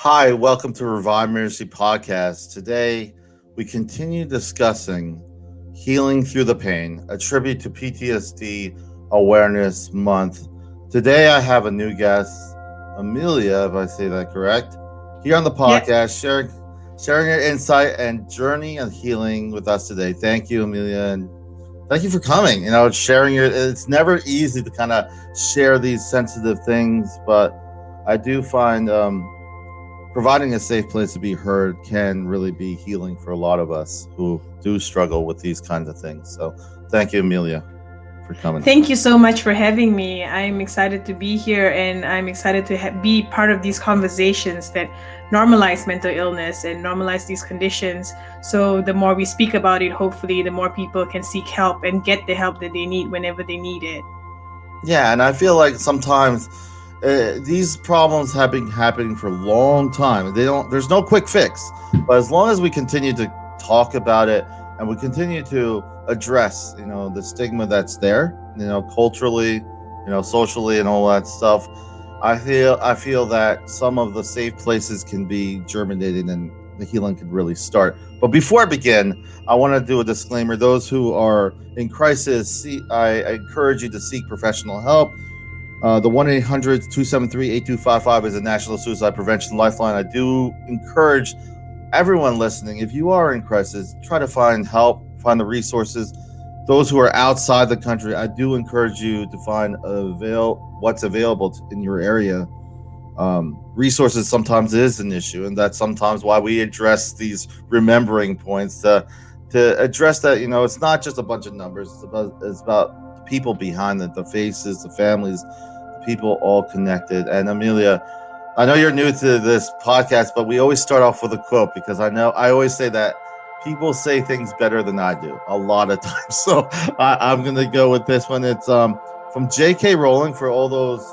Hi, welcome to Revive Ministries Podcast. Today, we continue discussing healing through the pain, a tribute to PTSD Awareness Month. Today, I have a new guest, Amelia, if I say that correct, here on the Yeah. podcast, sharing her insight and journey of healing with us today. Thank you, Amelia, and thank you for coming. Sharing your. It's never easy to kind of share these sensitive things, but I do find providing a safe place to be heard can really be healing for a lot of us who do struggle with these kinds of things. So thank you, Amelia, for coming. Thank you so much for having me. I'm excited to be here and I'm excited to be part of these conversations that normalize mental illness and normalize these conditions. So the more we speak about it, hopefully, the more people can seek help and get the help that they need whenever they need it. Yeah, and I feel like sometimes these problems have been happening for a long time. There's no quick fix, but as long as we continue to talk about it and we continue to address, the stigma that's there, culturally, socially, and all that stuff, I feel that some of the safe places can be germinated and the healing can really start. But before I begin, I want to do a disclaimer. Those who are in crisis, I encourage you to seek professional help. The 1-800-273-8255 is a National Suicide Prevention Lifeline. I do encourage everyone listening, if you are in crisis, try to find help, find the resources. Those who are outside the country, I do encourage you to find what's available in your area. Resources sometimes is an issue, and that's sometimes why we address these remembering points to address that. It's not just a bunch of numbers. It's about the people behind it, the faces, the families, the people all connected. And Amelia, I know you're new to this podcast, but we always start off with a quote because I always say that people say things better than I do a lot of times. So I'm going to go with this one. It's from J.K. Rowling for all those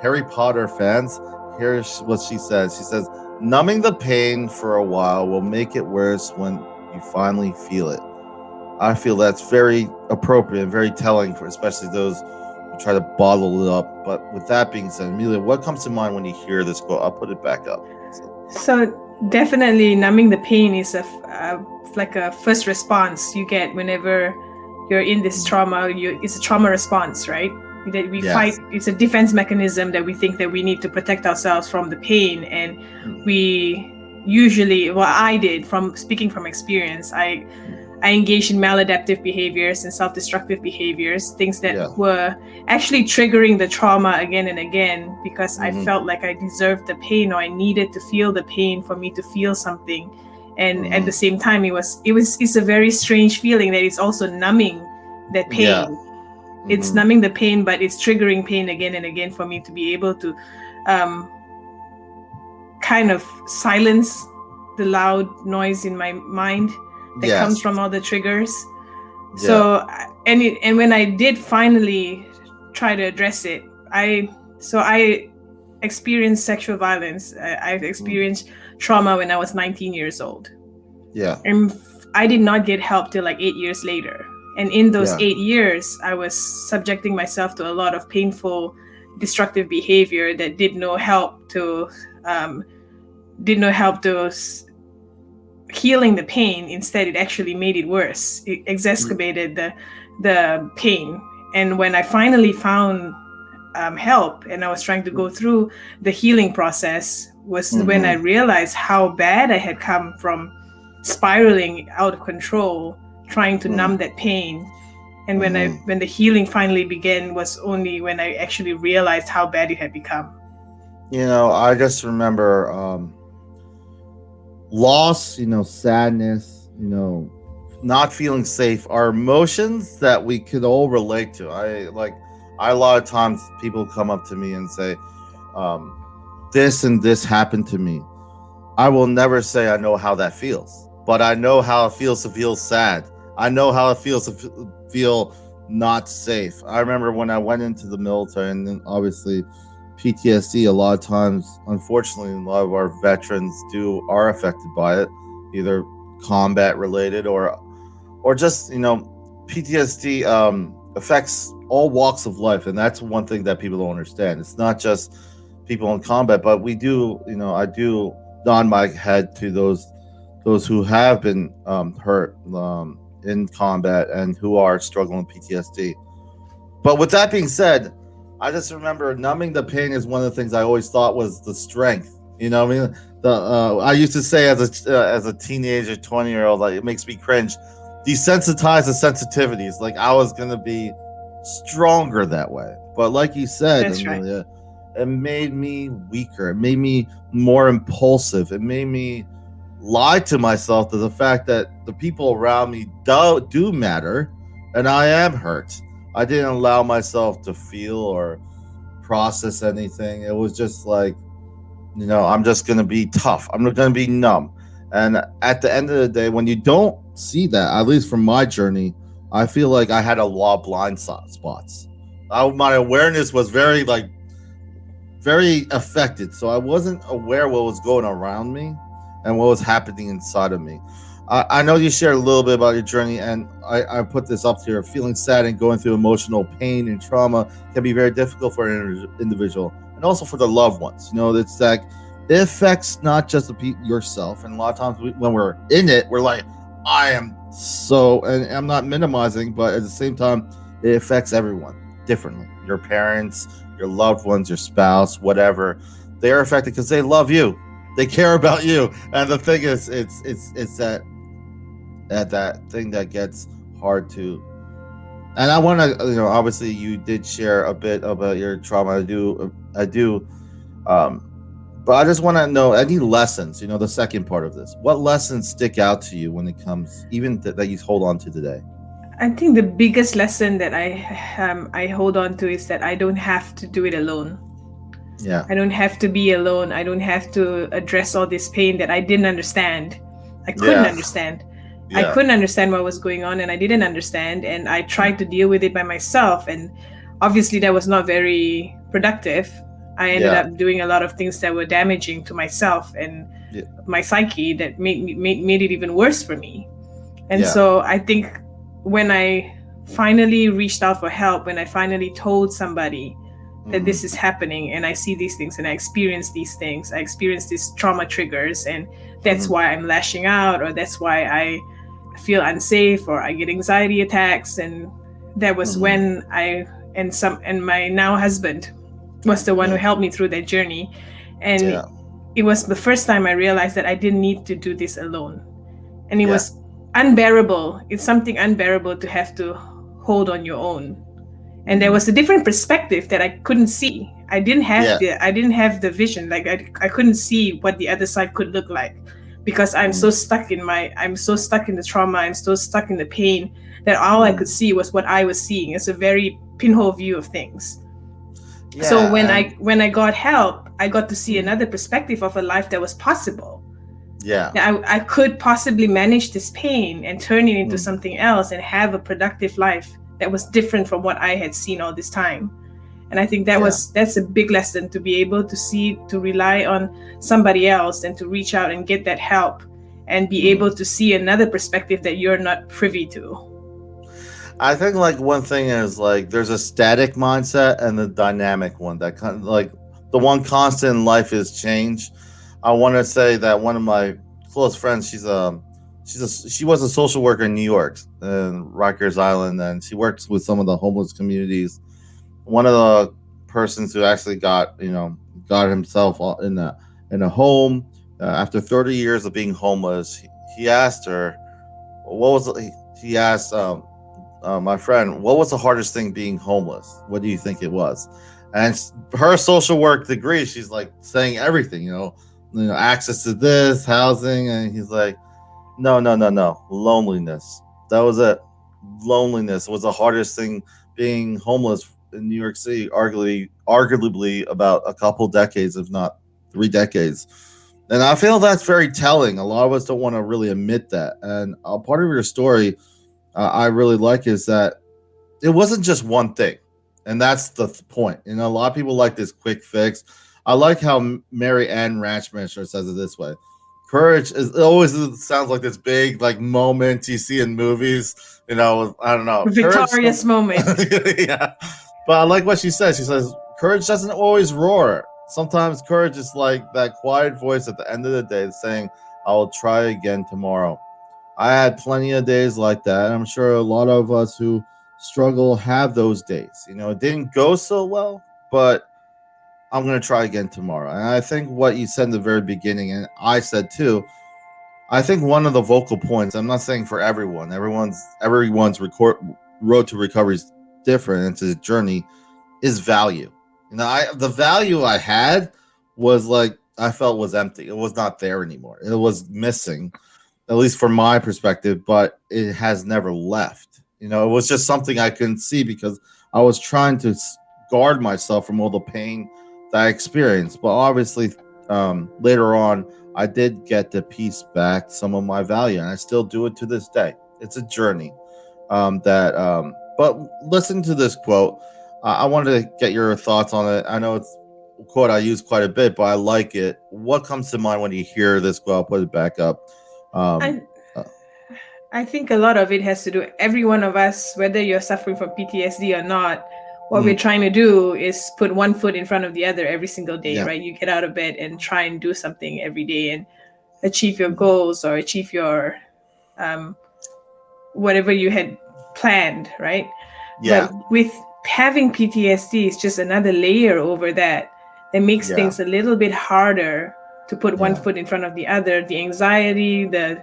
Harry Potter fans. Here's what she says. She says, numbing the pain for a while will make it worse when you finally feel it. I feel that's very appropriate and very telling for especially those who try to bottle it up. But with that being said, Amelia, what comes to mind when you hear this quote? I'll put it back up. So definitely numbing the pain is like a first response you get whenever you're in this trauma. It's a trauma response, right? That we fight. It's a defense mechanism that we think that we need to protect ourselves from the pain, and we usually, I did, from speaking from experience, I engaged in maladaptive behaviors and self-destructive behaviors, things that were actually triggering the trauma again and again because I felt like I deserved the pain or I needed to feel the pain for me to feel something. And at the same time, it's a very strange feeling that it's also numbing that pain. Yeah. It's numbing the pain, but it's triggering pain again and again for me to be able to kind of silence the loud noise in my mind that comes from all the triggers. Yeah. So, and when I did finally try to address it, I experienced sexual violence. I've experienced trauma when I was 19 years old. Yeah. And I did not get help till like 8 years later. And in those 8 years, I was subjecting myself to a lot of painful, destructive behavior that did no help to healing the pain. Instead, it actually made it worse. It exacerbated the pain. And when I finally found help and I was trying to go through the healing process was when I realized how bad I had come from spiraling out of control, trying to numb that pain. And when the healing finally began was only when I actually realized how bad it had become. I just remember loss, sadness, not feeling safe are emotions that we could all relate to. A lot of times people come up to me and say, this and this happened to me. I will never say I know how that feels, but I know how it feels to feel sad. I know how it feels to feel not safe. I remember when I went into the military, and then obviously PTSD, a lot of times, unfortunately, a lot of our veterans are affected by it, either combat related or just, PTSD affects all walks of life. And that's one thing that people don't understand. It's not just people in combat, but we do, I do nod my head to those who have been hurt in combat and who are struggling with PTSD. But with that being said, I just remember numbing the pain is one of the things I always thought was the strength. You know, I mean, I used to say as a teenager, 20-year-old, like it makes me cringe. Desensitize the sensitivities. Like I was gonna be stronger that way. But like you said, That's right. it made me weaker. It made me more impulsive. It made me lie to myself to the fact that the people around me do matter, and I am hurt. I didn't allow myself to feel or process anything. It was just like, I'm just going to be tough. I'm going to be numb. And at the end of the day, when you don't see that, at least from my journey, I feel like I had a lot of blind spots. My awareness was very affected. So I wasn't aware what was going around me and what was happening inside of me. I know you shared a little bit about your journey, and I put this up here. Feeling sad and going through emotional pain and trauma can be very difficult for an individual and also for the loved ones. It's like it affects not just yourself. And a lot of times when we're in it, we're like, I am so, and I'm not minimizing, but at the same time, it affects everyone differently. Your parents, your loved ones, your spouse, whatever. They are affected because they love you. They care about you. And the thing is, it's that thing that gets hard to. And I want to, obviously you did share a bit about your trauma. I do. But I just want to know any lessons, the second part of this. What lessons stick out to you when it comes, even that you hold on to today? I think the biggest lesson that I hold on to is that I don't have to do it alone. Yeah. I don't have to be alone. I don't have to address all this pain that I didn't understand. I couldn't understand. Yeah. I couldn't understand what was going on, and I didn't understand. And I tried to deal with it by myself. And obviously that was not very productive. I ended up doing a lot of things that were damaging to myself and my psyche that made it even worse for me. And so I think when I finally reached out for help, when I finally told somebody that this is happening and I see these things and I experience these things, I experience these trauma triggers, and that's why I'm lashing out, or that's why I feel unsafe, or I get anxiety attacks. And that was when and my now husband was the one who helped me through that journey. And it was the first time I realized that I didn't need to do this alone. And it was unbearable. It's something unbearable to have to hold on your own. And there was a different perspective that I couldn't see. I didn't have the vision. Like I couldn't see what the other side could look like, because I'm so stuck in the trauma. I'm so stuck in the pain that all I could see was what I was seeing. It's a very pinhole view of things. Yeah, so when I got help, I got to see another perspective of a life that was possible. Yeah, I could possibly manage this pain and turn it into something else and have a productive life that was different from what I had seen all this time. And I think that's a big lesson, to be able to see, to rely on somebody else and to reach out and get that help and be able to see another perspective that you're not privy to. I think one thing is there's a static mindset and the dynamic one. That kind of the one constant in life is change. I want to say that one of my close friends, she was a social worker in New York, in Rikers Island, and she works with some of the homeless communities. One of the persons who actually got himself in a home after 30 years of being homeless, he asked her, he asked my friend, what was the hardest thing being homeless? What do you think it was? And her social work degree, she's saying everything, access to this, housing, and he's like, no, loneliness. That was it. Loneliness was the hardest thing being homeless in New York City, arguably about a couple decades, if not 3 decades. And I feel that's very telling. A lot of us don't want to really admit that. And a part of your story I really like is that it wasn't just one thing. And that's the point. A lot of people like this quick fix. I like how Mary Ann Ranchmaster says it this way. Courage always sounds like this big moment you see in movies. I don't know. Victorious moment. Yeah. But I like what she says. She says, courage doesn't always roar. sometimes courage is like that quiet voice at the end of the day saying, I will try again tomorrow. I had plenty of days like that. I'm sure a lot of us who struggle have those days. It didn't go so well, but I'm going to try again tomorrow. And I think what you said in the very beginning, and I said too, I think one of the vocal points, I'm not saying for everyone, everyone's road to recovery is different. It's a journey, is value. The value I had was like, I felt was empty. It was not there anymore. It was missing, at least from my perspective, but it has never left. It was just something I couldn't see because I was trying to guard myself from all the pain that I experienced. But obviously, later on, I did get to piece back some of my value, and I still do it to this day. It's a journey. But listen to this quote. I wanted to get your thoughts on it. I know it's a quote I use quite a bit, but I like it. What comes to mind when you hear this quote? I'll put it back up. I think a lot of it has to do, every one of us, whether you're suffering from PTSD or not, what we're trying to do is put one foot in front of the other every single day, right? You get out of bed and try and do something every day and achieve your goals or achieve your whatever you had planned, right? Yeah. But with having PTSD, it's just another layer over that makes things a little bit harder to put one foot in front of the other. The anxiety, the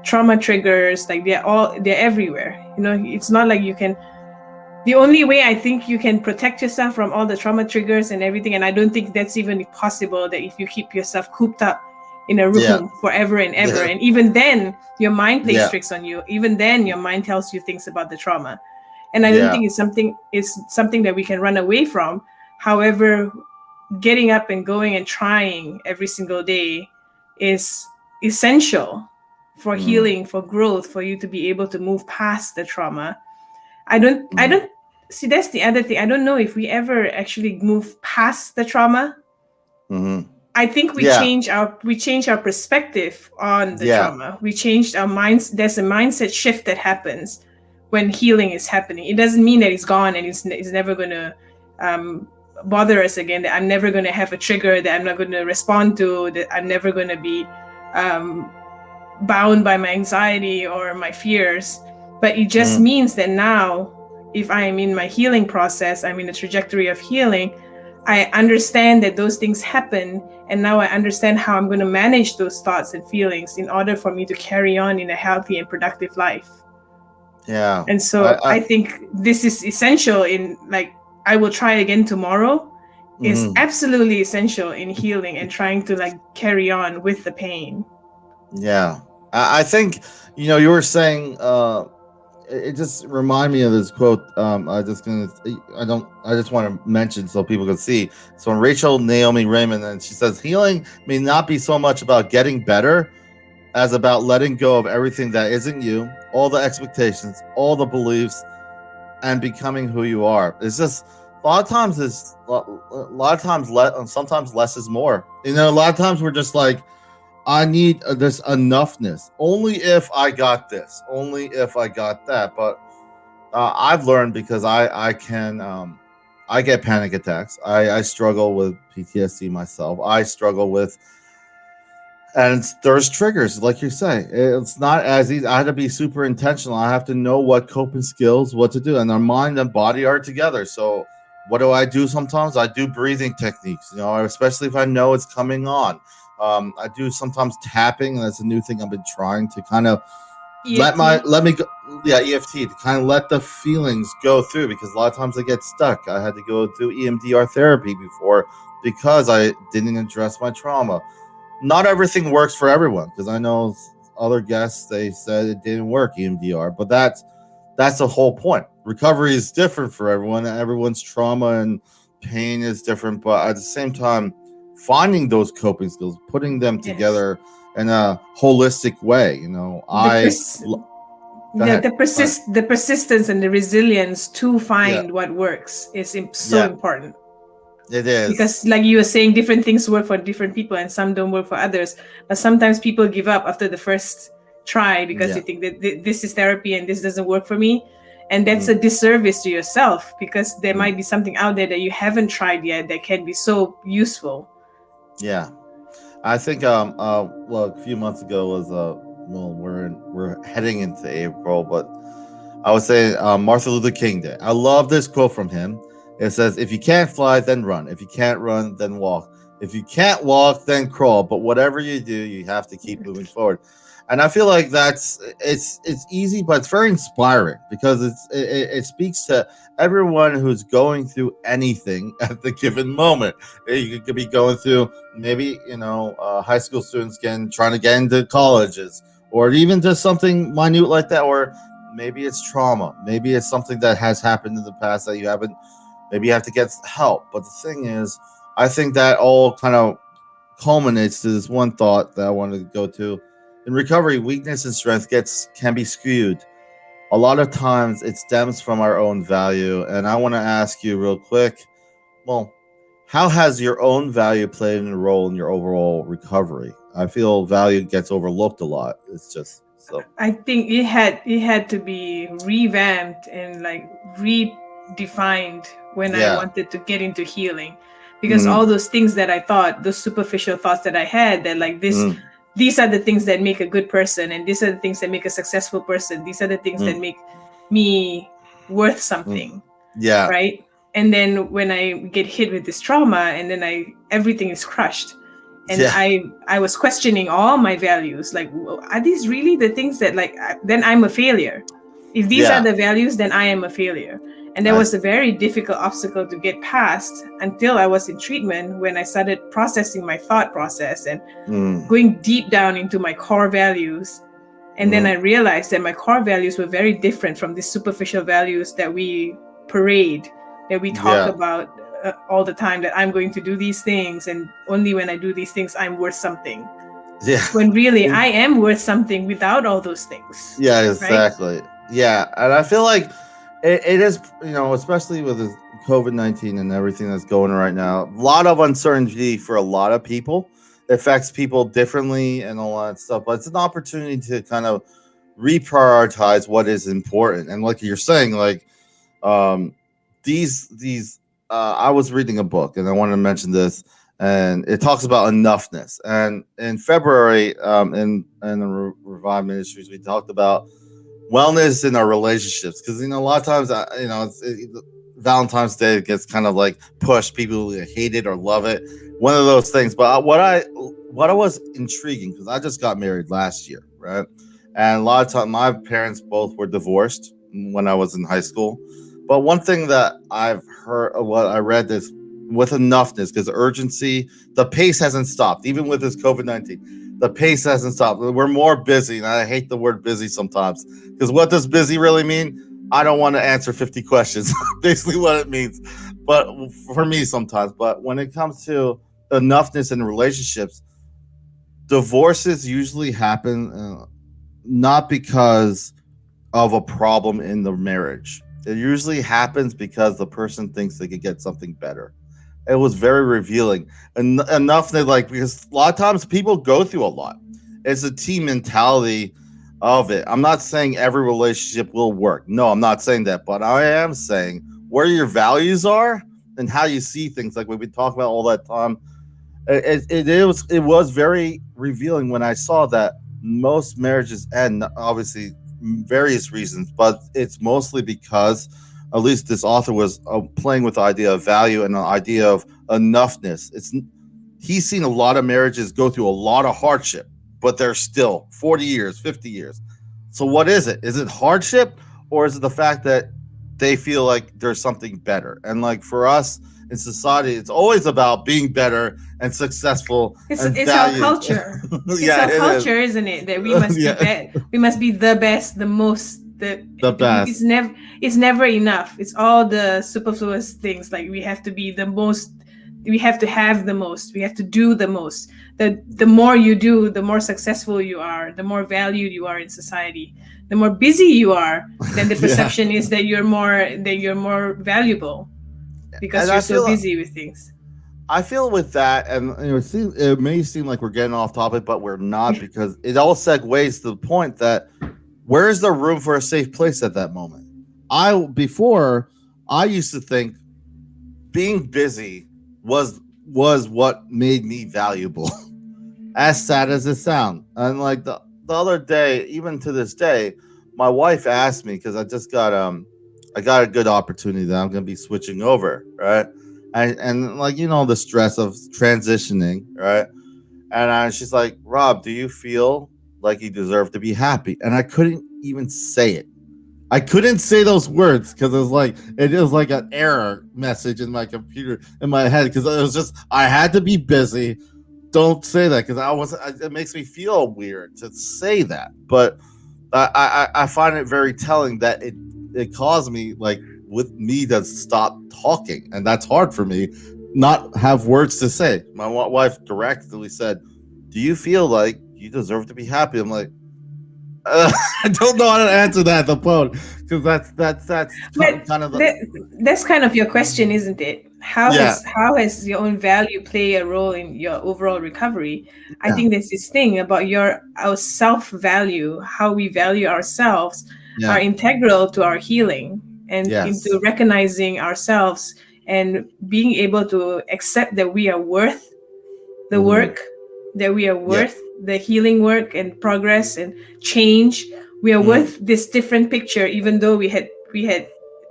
trauma triggers, like they're everywhere. It's not like you can. The only way I think you can protect yourself from all the trauma triggers and everything, and I don't think that's even possible, that if you keep yourself cooped up in a room forever and ever, and even then your mind plays tricks on you. Even then your mind tells you things about the trauma, and I don't think it's something that we can run away from. However, getting up and going and trying every single day is essential for healing, for growth, for you to be able to move past the trauma. I don't see, that's the other thing. I don't know if we ever actually move past the trauma. I think we change our perspective on the trauma. We changed our minds. There's a mindset shift that happens when healing is happening. It doesn't mean that it's gone and it's never going to bother us again, that I'm never going to have a trigger that I'm not going to respond to, that I'm never going to be bound by my anxiety or my fears. But it just means that now, if I am in my healing process, I'm in a trajectory of healing, I understand that those things happen, and now I understand how I'm going to manage those thoughts and feelings in order for me to carry on in a healthy and productive life. Yeah. And so I think this is essential in, like, I will try again tomorrow is absolutely essential in healing and trying to, like, carry on with the pain. Yeah. I think, you were saying, it just reminded me of this quote. I just want to mention so people can see. So when Rachel Naomi Raymond, and she says, healing may not be so much about getting better as about letting go of everything that isn't you, all the expectations, all the beliefs, and becoming who you are. It's just sometimes less is more. A lot of times we're just like, I need this enoughness. Only if I got this. Only if I got that. But I've learned, because I get panic attacks. I struggle with PTSD myself. I struggle with, and there's triggers, like you say. It's not as easy. I have to be super intentional. I have to know what coping skills, what to do, and our mind and body are together. So what do I do sometimes? I do breathing techniques, especially if I know it's coming on. I do sometimes tapping, and that's a new thing I've been trying to kind of EFT? let me go. Yeah, EFT, to kind of let the feelings go through, because a lot of times I get stuck. I had to go through EMDR therapy before because I didn't address my trauma. Not everything works for everyone, because I know other guests, they said it didn't work, EMDR, but that's the whole point. Recovery is different for everyone. Everyone's trauma and pain is different, but at the same time, finding those coping skills, putting them together in a holistic way, the persistence and the resilience to find what works is so important. It is, because, like you were saying, different things work for different people and some don't work for others. But sometimes people give up after the first try because they think that this is therapy and this doesn't work for me. And that's a disservice to yourself, because there might be something out there that you haven't tried yet that can be so useful. Yeah. I think well, a few months ago was well, we're heading into April, but I would say Martin Luther King Day. I love this quote from him. It says, "If you can't fly, then run. If you can't run, then walk. If you can't walk, then crawl. But whatever you do, you have to keep moving forward." And I feel like it's easy, but it's very inspiring, because it speaks to everyone who's going through anything at the given moment. You could be going through, maybe, high school students trying to get into colleges, or even just something minute like that, or maybe it's trauma, maybe it's something that has happened in the past that you haven't. Maybe you have to get help. But the thing is, I think that all kind of culminates to this one thought that I wanted to go to. In recovery, weakness and strength can be skewed. A lot of times it stems from our own value. And I want to ask you real quick, well, how has your own value played a role in your overall recovery? I feel value gets overlooked a lot. It's just so. I think it had to be revamped and like redefined when I wanted to get into healing, because all those things that I thought, those superficial thoughts that I had, that like this. These are the things that make a good person, and these are the things that make a successful person. These are the things that make me worth something. Yeah. Right. And then when I get hit with this trauma, and then everything is crushed. And I was questioning all my values. Like, are these really the things that, like, then I'm a failure? If these are the values, then I am a failure. And that was a very difficult obstacle to get past until I was in treatment, when I started processing my thought process and going deep down into my core values. And then I realized that my core values were very different from the superficial values that we parade, that we talk about all the time, that I'm going to do these things, and only when I do these things, I'm worth something. Yeah. When really I am worth something without all those things. Yeah, exactly. Right? Yeah. And I feel like it is, especially with this COVID-19 and everything that's going on right now, a lot of uncertainty for a lot of people. It affects people differently and all that stuff, but it's an opportunity to kind of reprioritize what is important. And like you're saying, like these I was reading a book, and I wanted to mention this, and it talks about enoughness. And in February, in the Revive Ministries, we talked about wellness in our relationships, because a lot of times Valentine's Day gets kind of like pushed. People hate it or love it, one of those things. But what was intriguing, because I just got married last year, right? And a lot of time my parents both were divorced when I was in high school. But one thing that I've heard, what I read, is with enoughness, because urgency, the pace hasn't stopped, even with this COVID-19. The pace hasn't stopped. We're more busy, and I hate the word busy sometimes, because what does busy really mean? I don't want to answer 50 questions. Basically what it means. But for me sometimes. But when it comes to enoughness in relationships, divorces usually happen not because of a problem in the marriage. It usually happens because the person thinks they could get something better. It was very revealing. Enough that, like, because a lot of times people go through a lot. It's a team mentality of it. I'm not saying every relationship will work. No, I'm not saying that. But I am saying where your values are and how you see things, like we've been talking about all that time. It was very revealing when I saw that most marriages end, obviously various reasons, but it's mostly because, at least this author was playing with the idea of value and the idea of enoughness. He's seen a lot of marriages go through a lot of hardship, but they're still 40 years, 50 years. So what is it? Is it hardship, or is it the fact that they feel like there's something better? And like for us in society, it's always about being better and successful. It's our culture. It's our culture, isn't it? That we must be we must be the best, the most. The best. It's never enough. It's all the superfluous things. Like we have to be the most. We have to have the most. We have to do the most. The more you do, the more successful you are. The more valued you are in society. The more busy you are, then the perception is that you're more valuable, because you're so busy with things. I feel with that, and it may seem like we're getting off topic, but we're not, because it all segues to the point that, where is the room for a safe place at that moment? before I used to think being busy was what made me valuable. As sad as it sounds. And like the other day, even to this day, my wife asked me because I got a good opportunity that I'm gonna be switching over, right? And like the stress of transitioning, right? And she's like, Rob, do you feel like you deserve to be happy? And I couldn't even say it. I couldn't say those words because it was like an error message in my computer in my head because it was just I had to be busy. Don't say that because it makes me feel weird to say that. But I find it very telling that it caused me with me to stop talking, and that's hard for me, not have words to say. My wife directly said, "Do you feel like you deserve to be happy?" I'm like, I don't know how to answer that at the phone because that's kind of that's kind of your question, isn't it? How has your own value play a role in your overall recovery? I think there's this thing about our self value, how we value ourselves, are integral to our healing and into recognizing ourselves and being able to accept that we are worth the work, that we are worth the healing work and progress and change. We are worth this different picture, even though we had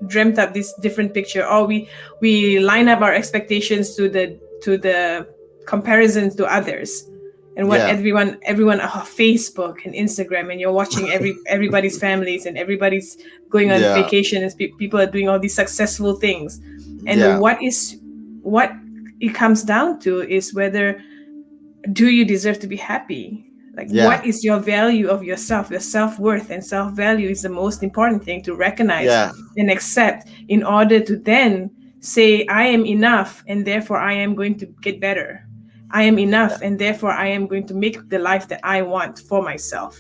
dreamt up this different picture, or we line up our expectations to the comparisons to others and what everyone Facebook and Instagram, and you're watching everybody's families and everybody's going on vacation and people are doing all these successful things. And what it comes down to is whether do you deserve to be happy? What is your value of yourself? Your self-worth and self-value is the most important thing to recognize and accept in order to then say, I am enough and therefore I am going to get better. I am enough and therefore I am going to make the life that I want for myself.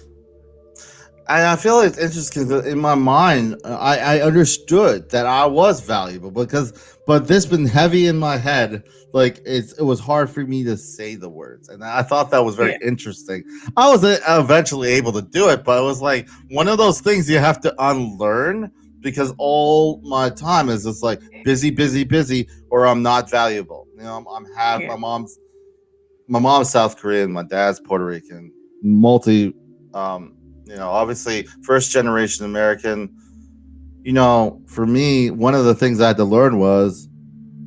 And I feel it's interesting because in my mind, I understood that I was valuable but this been heavy in my head. It was hard for me to say the words, and I thought that was very interesting. I was eventually able to do it, but it was like one of those things you have to unlearn because all my time is just like busy, or I'm not valuable. I'm half my mom's South Korean, my dad's Puerto Rican, obviously first generation American. For me, one of the things I had to learn was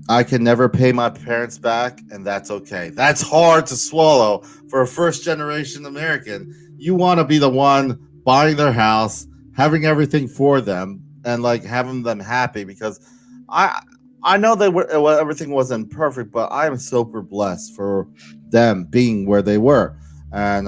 I can never pay my parents back, and that's okay. That's hard to swallow for a first generation American. You want to be the one buying their house, having everything for them, and having them happy because I know that everything wasn't perfect, but I am super blessed for them being where they were. And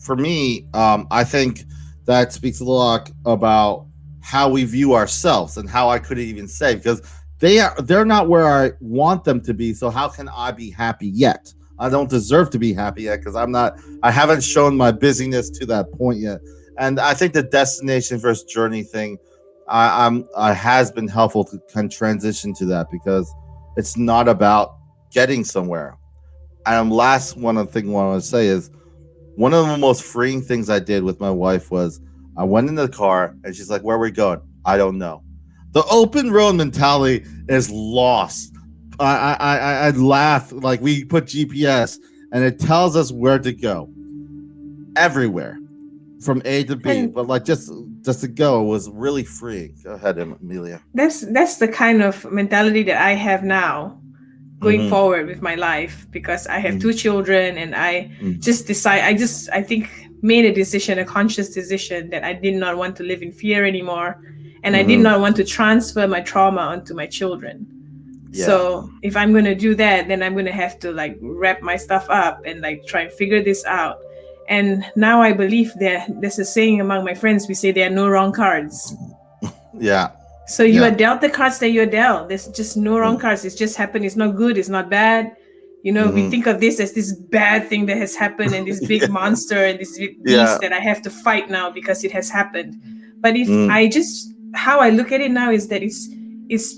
for me, I think that speaks a lot about how we view ourselves and how I couldn't even say because they're not where I want them to be. So how can I be happy yet? I don't deserve to be happy yet because I haven't shown my busyness to that point yet. And I think the destination versus journey thing, I has been helpful to kind of transition to that because it's not about getting somewhere. And last one of the thing I want to say is one of the most freeing things I did with my wife was I went in the car and she's like, "Where are we going?" I don't know. The open road mentality is lost. I laugh we put GPS and it tells us where to go everywhere from A to B, but just to go was really freeing. Go ahead, Amelia. That's the kind of mentality that I have now going forward with my life because I have two children and I just decide I think made a conscious decision that I did not want to live in fear anymore. And I did not want to transfer my trauma onto my children. So if I'm going to do that, then I'm going to have to wrap my stuff up and try and figure this out. And now I believe there's a saying among my friends, we say there are no wrong cards. So you are dealt the cards that you're dealt. There's just no wrong cards. It's just happened. It's not good. It's not bad. We think of this as this bad thing that has happened and this big monster and this big beast that I have to fight now because it has happened. But if how I look at it now is that it's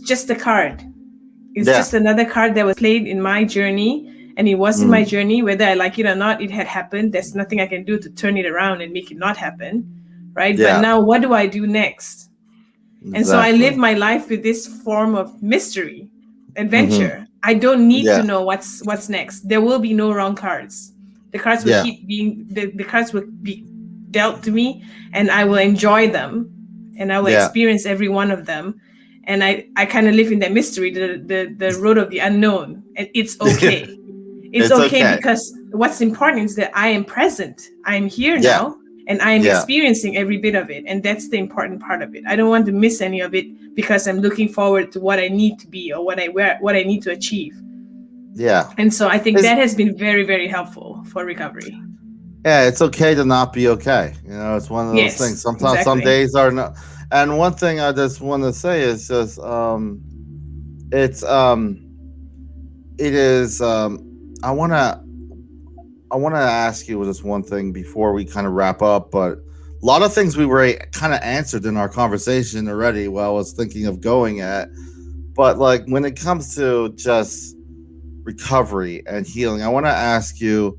just a card. It's just another card that was played in my journey, and it was in my journey, whether I like it or not. It had happened. There's nothing I can do to turn it around and make it not happen, right? But now, what do I do next? And so I live Exactly. my life with this form of mystery, Mm-hmm. adventure. I don't need to Yeah. know what's next. There will be no wrong cards. The cards will Yeah. keep being the cards will be dealt to me, and I will enjoy them, and I will Yeah. experience every one of them. And I kind of live in that mystery, the road of the unknown. And it's okay. It's It's okay okay. because what's important is that I am present. I am here Yeah. now and I am Yeah. experiencing every bit of it. And that's the important part of it. I don't want to miss any of it because I'm looking forward to what I need to be or what I need to achieve. Yeah. And so I think It's, that has been very, very helpful for recovery. yeah, it's okay to not be okay. It's one of those things. Yes, Sometimes some exactly. days are not. And one thing I just want to say is just it's it is I want to ask you just one thing before we kind of wrap up, but a lot of things we were kind of answered in our conversation already while I was thinking of going at. But like when it comes to just recovery and healing, I want to ask you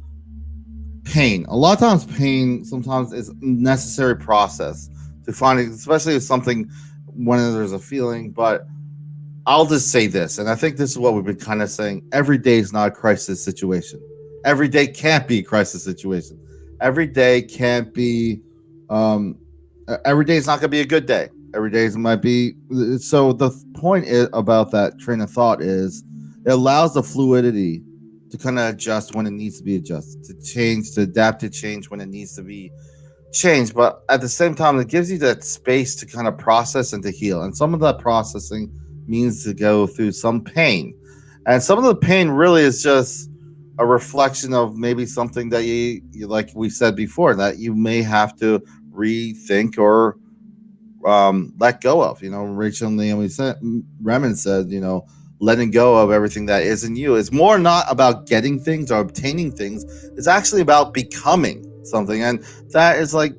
pain. A lot of times pain sometimes is a necessary process to find, especially if something when there's a feeling. But I'll just say this, and I think this is what we've been kind of saying: every day is not a crisis situation. Every day can't be a crisis situation. Every day can't be every day is not going to be a good day. Every day might be. So the point is about that train of thought is it allows the fluidity to kind of adjust when it needs to be adjusted, to change, to adapt to change when it needs to be changed. But at the same time, it gives you that space to kind of process and to heal. And some of that processing means to go through some pain. And some of the pain really is just a reflection of maybe something that you like we said before, that you may have to rethink or let go of. Rachel and Naomi said, Remen said, letting go of everything that isn't you. It's more not about getting things or obtaining things. It's actually about becoming something. And that is like,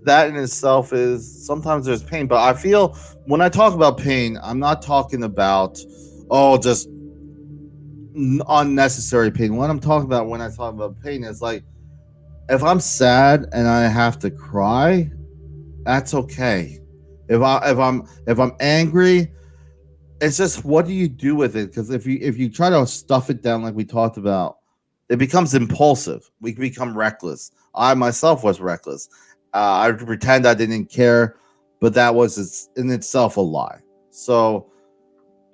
that in itself is sometimes there's pain. But I feel when I talk about pain, I'm not talking about, just unnecessary pain. What I'm talking about when I talk about pain is like, if I'm sad and I have to cry, that's okay. If I'm angry, it's just what do you do with it? Because if you try to stuff it down like we talked about, it becomes impulsive. We become reckless. I myself was reckless. I pretend I didn't care, but that was in itself a lie. So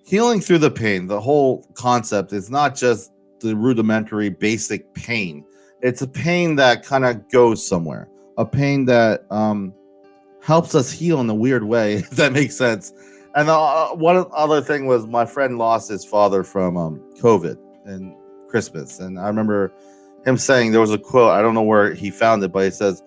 healing through the pain, the whole concept is not just the rudimentary basic pain. It's a pain that kind of goes somewhere, a pain that helps us heal in a weird way, if that makes sense. And one other thing was my friend lost his father from COVID and Christmas. And I remember him saying, there was a quote, I don't know where he found it, but he says,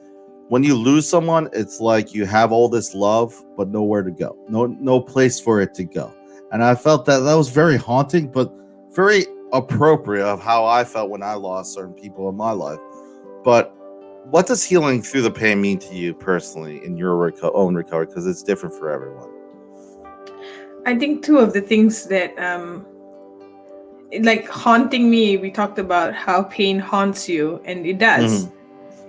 when you lose someone, it's like you have all this love, but nowhere to go, no place for it to go. And I felt that was very haunting, but very appropriate of how I felt when I lost certain people in my life. But what does healing through the pain mean to you personally in your own recovery? Because it's different for everyone. I think two of the things that like haunting me, we talked about how pain haunts you, and it does. Mm-hmm.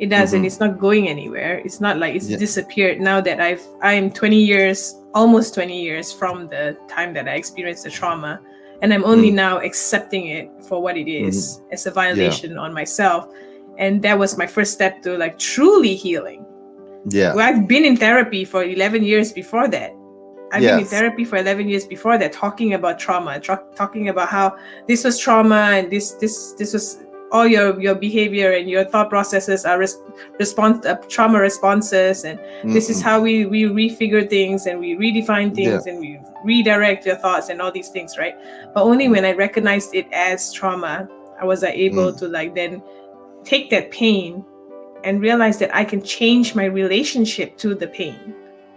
It does, and Mm-hmm. it's not going anywhere. It's not like it's Yeah. disappeared now that I am 20 years, almost 20 years from the time that I experienced the trauma, and I'm only now accepting it for what it is, as a violation on myself. And that was my first step to like truly healing. Yeah. Well, I've been in therapy for 11 years before that. I've been in therapy for 11 years before that, talking about trauma, talking about how this was trauma and this was all your behavior and your thought processes are trauma responses, and this is how we refigure things and we redefine things and we redirect your thoughts and all these things, right? But only when I recognized it as trauma, I was able to like then take that pain and realize that I can change my relationship to the pain.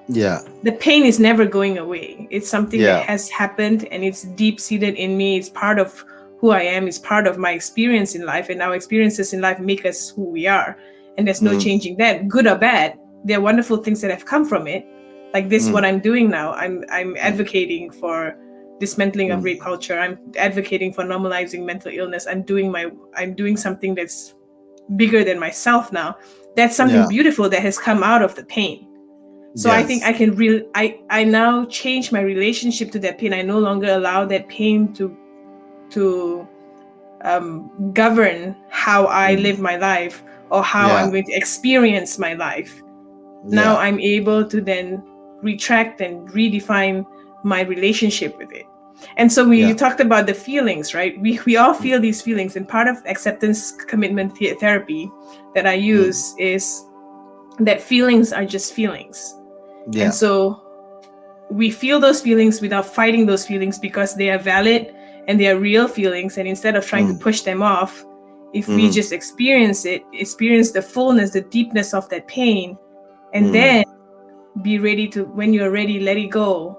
Yeah. The pain is never going away. It's something that has happened and it's deep seated in me. It's part of who I am. It's part of my experience in life, and our experiences in life make us who we are. And there's no changing that, good or bad. There are wonderful things that have come from it. Like this, what I'm doing now. I'm advocating for dismantling of rape culture. I'm advocating for normalizing mental illness. I'm doing something that's bigger than myself now. That's something beautiful that has come out of the pain. So I think Yes. I can I now change my relationship to that pain. I no longer allow that pain to govern how I live my life or how Yeah. I'm going to experience my life. Now Yeah. I'm able to then retract and redefine my relationship with it. And so you Yeah. talked about the feelings, right? We all feel these feelings, and part of acceptance commitment therapy that I use is that feelings are just feelings. And Yeah. so we feel those feelings without fighting those feelings because they are valid and they are real feelings. And instead of trying to push them off, if we just experience it, experience the fullness, the deepness of that pain, and then be ready to, when you're ready, let it go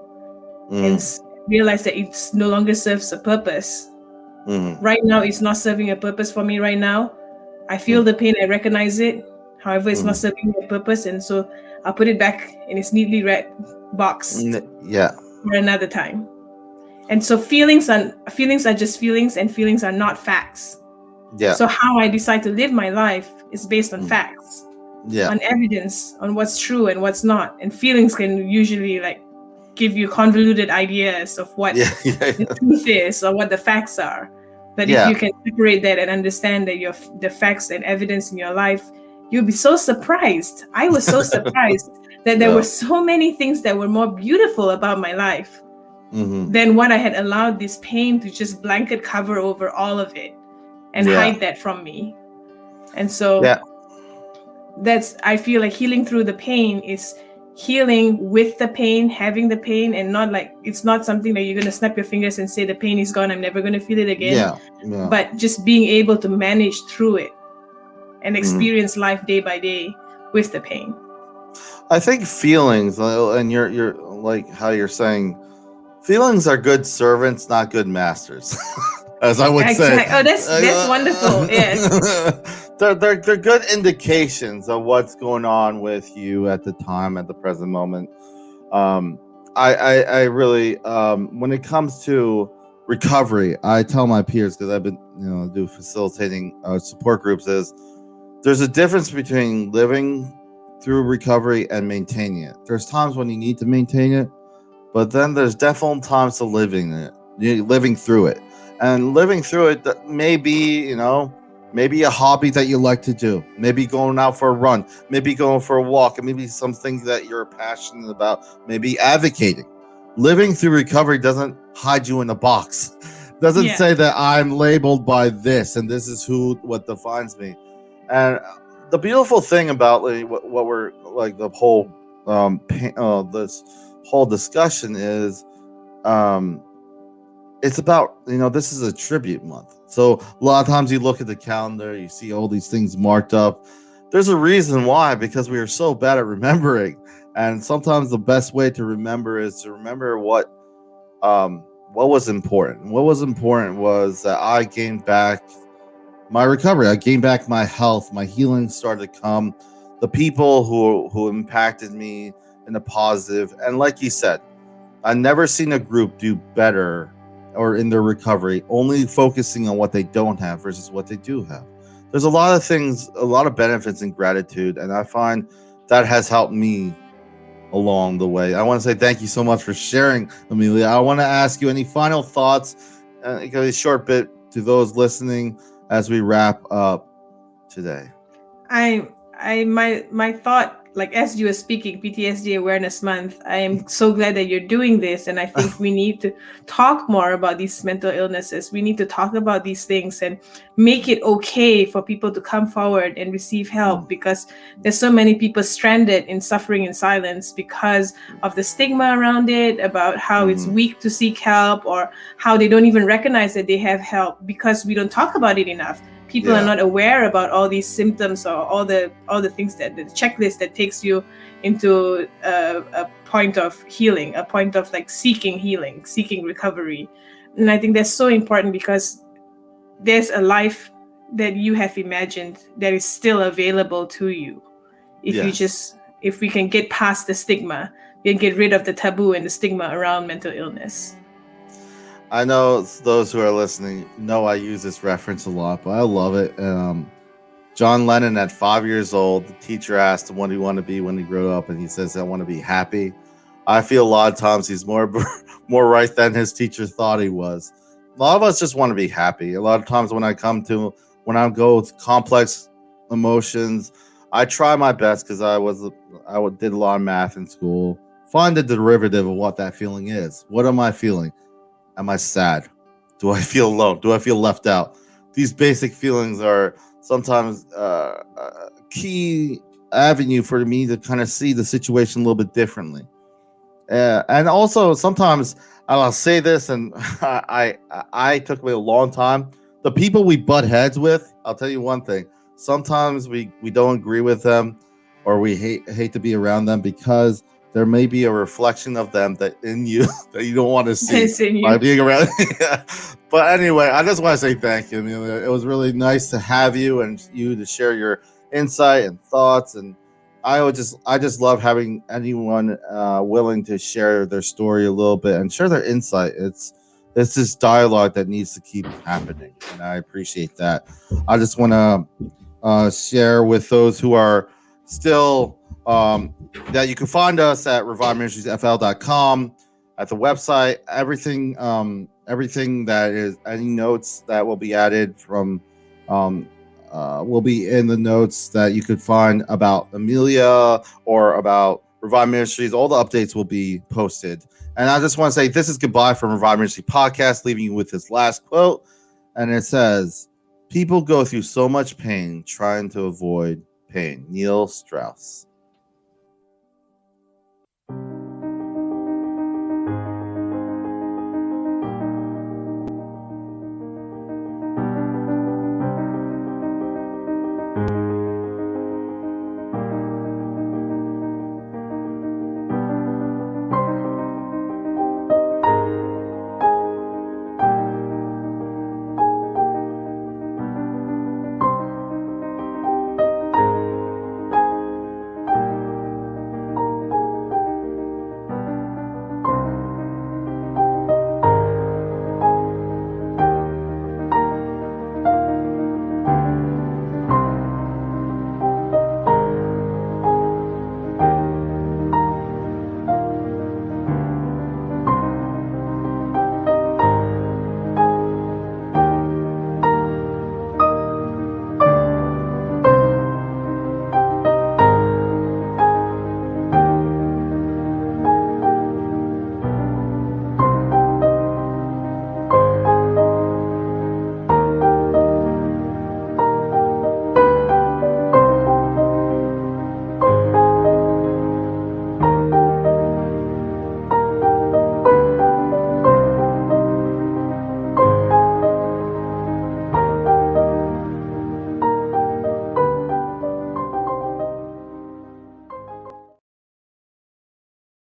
and realize that it's no longer serves a purpose. Right now, it's not serving a purpose for me right now. I feel the pain, I recognize it. However, it's not serving me a purpose. And so I'll put it back in its neatly wrapped box Yeah. for another time. And so feelings are just feelings, and feelings are not facts. Yeah. So how I decide to live my life is based on facts, Yeah. on evidence, on what's true and what's not. And feelings can usually like give you convoluted ideas of what Yeah. the truth is or what the facts are. But if Yeah. you can separate that and understand that the facts and evidence in your life, you'll be so surprised. I was so surprised that there were so many things that were more beautiful about my life than what I had allowed this pain to just blanket cover over all of it and hide that from me. And so I feel like healing through the pain is healing with the pain, having the pain, and not like, it's not something that you're going to snap your fingers and say the pain is gone, I'm never going to feel it again. But just being able to manage through it and experience life day by day with the pain. I think feelings, and you're like how you're saying, feelings are good servants, not good masters. As I would say. Oh, that's wonderful. Yes. They're good indications of what's going on with you at the time, at the present moment. I really, when it comes to recovery, I tell my peers, because I've been, do facilitating support groups, is there's a difference between living through recovery and maintaining it. There's times when you need to maintain it, but then there's definitely times to living through it. And living through it may be, maybe a hobby that you like to do, maybe going out for a run, maybe going for a walk, and maybe some things that you're passionate about, maybe advocating. Living through recovery doesn't hide you in a box. Doesn't say that I'm labeled by this and this is what defines me. And the beautiful thing about what we're like, the whole this whole discussion is, it's about, this is a tribute month. So a lot of times you look at the calendar, you see all these things marked up. There's a reason why, because we are so bad at remembering. And sometimes the best way to remember is to remember what was important. What was important was that I gained back my recovery. I gained back my health. My healing started to come. The people who impacted me in a positive. And like you said, I've never seen a group do better or in their recovery only focusing on what they don't have versus what they do have. There's a lot of things, a lot of benefits in gratitude, and I find that has helped me along the way. I want to say thank you so much for sharing, Amelia. I want to ask you any final thoughts, a short bit to those listening as we wrap up today. My thought, like as you were speaking, PTSD Awareness Month, I am so glad that you're doing this. And I think we need to talk more about these mental illnesses. We need to talk about these things and make it okay for people to come forward and receive help, because there's so many people stranded in suffering in silence because of the stigma around it, about how it's weak to seek help, or how they don't even recognize that they have help because we don't talk about it enough. People are not aware about all these symptoms or all the things, that the checklist that takes you into a point of healing, a point of like seeking healing, seeking recovery. And I think that's so important, because there's a life that you have imagined that is still available to you. If we can get past the stigma and get rid of the taboo and the stigma around mental illness. I know those who are listening know I use this reference a lot, but I love it. John Lennon at 5 years old, the teacher asked him what he wanted to be when he grew up, and he says, "I want to be happy." I feel a lot of times he's more more right than his teacher thought he was. A lot of us just want to be happy. A lot of times when I go with complex emotions, I try my best because I did a lot of math in school. Find the derivative of what that feeling is. What am I feeling? Am I sad? Do I feel alone? Do I feel left out? These basic feelings are sometimes a key avenue for me to kind of see the situation a little bit differently. And also sometimes I'll say this, and I took me a long time. The people we butt heads with, I'll tell you one thing. Sometimes we don't agree with them, or we hate to be around them because there may be a reflection of them that in you that you don't want to see by being around. But anyway, I just want to say thank you, Amelia. It was really nice to have you and you to share your insight and thoughts. And I just love having anyone willing to share their story a little bit and share their insight. It's this dialogue that needs to keep happening, and I appreciate that. I just want to share with those who are still that you can find us at reviveministriesfl.com at the website. Everything that is any notes that will be added from will be in the notes that you could find about Amelia or about Revive Ministries. All the updates will be posted. And I just want to say this is goodbye from Revive Ministries Podcast, leaving you with this last quote. And it says, "People go through so much pain trying to avoid pain." Neil Strauss.